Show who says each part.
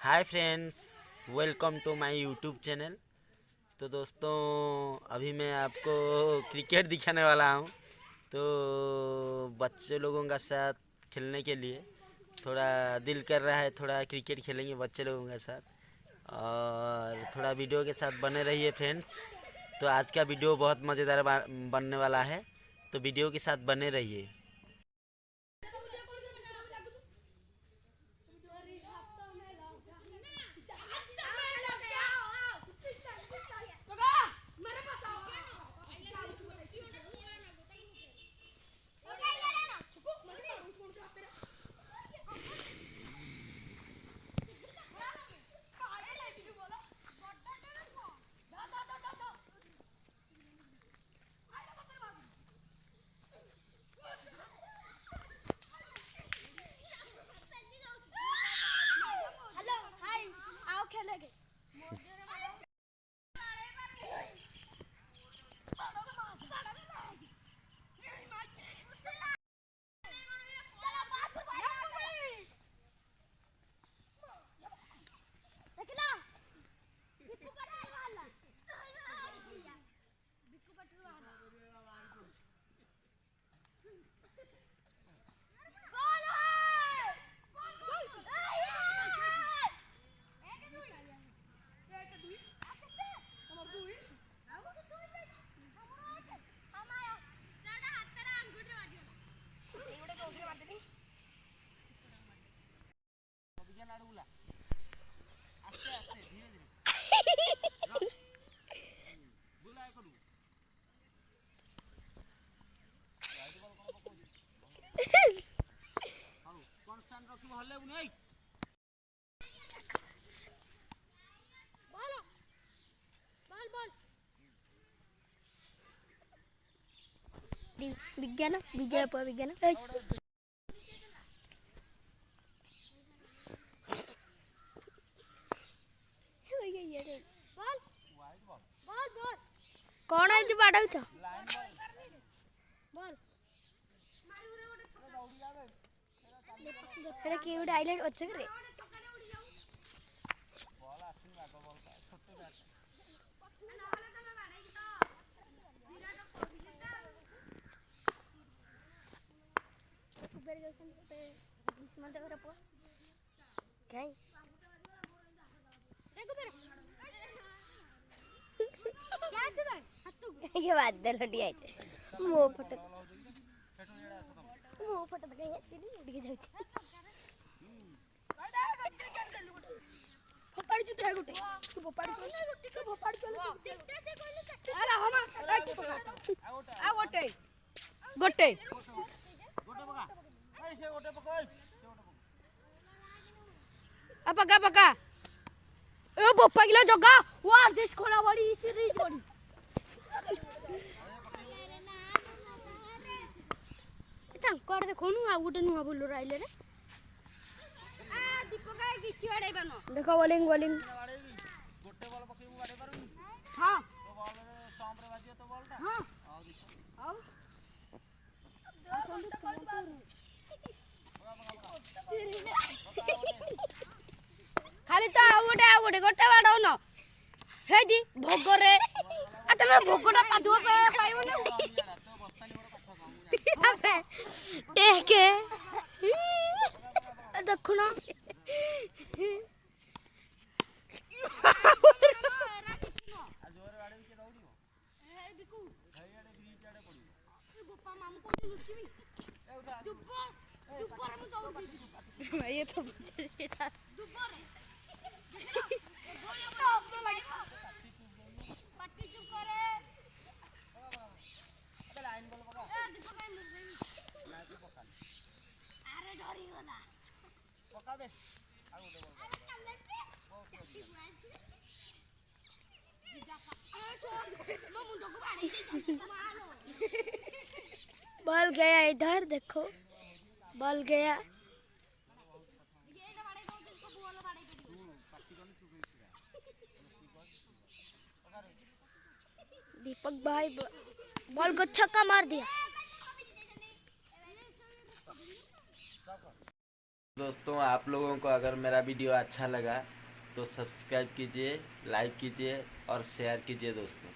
Speaker 1: Hi friends, welcome to my YouTube channel. तो दोस्तों, अभी मैं आपको क्रिकेट दिखाने वाला हूँ। तो बच्चे लोगों का साथ खेलने के लिए थोड़ा दिल कर रहा है, थोड़ा क्रिकेट खेलेंगे बच्चे लोगों के साथ। और थोड़ा वीडियो के साथ बने रहिए फ्रेंड्स। तो आज का वीडियो बहुत मज़ेदार बनने वाला है, तो वीडियो के साथ बने रहिए।
Speaker 2: विज्ञान विजय विज्ञान कौन है बाड़ाऊ कि गोटे आइलैंड अच्छे रे ये बादल हटी आए मो फोटो उड़ी जाए फोपाड़ी जुते गुटे तू फोपाड़ी तू फोपाड़ी अरे हम आ गोटे गोटे आ पका पका ए बोपा किलो जगा वार देश खोला बड़ी सीरीज बड़ी तांकर देखोनु आ गोटे नुआ बोलर आइले रे आ दीपका किछि अड़ैबानो देखो बॉलिंग बॉलिंग गोटे बॉल पकेबू बाडे पारू हां तो बॉल रे स्टंप रे बाजियो तो बॉलटा हां आउ खाली तो आ गोटे बाड़ो न हे दी भोग रे आ तमे भोगटा पादुआ पाइबो ना अबे टेके देखो ना ये तो बॉल गया इधर देखो बॉल गया दीपक भाई बॉल को छक्का मार दिया।
Speaker 1: दोस्तों आप लोगों को अगर मेरा वीडियो अच्छा लगा तो सब्सक्राइब कीजिए, लाइक कीजिए और शेयर कीजिए दोस्तों।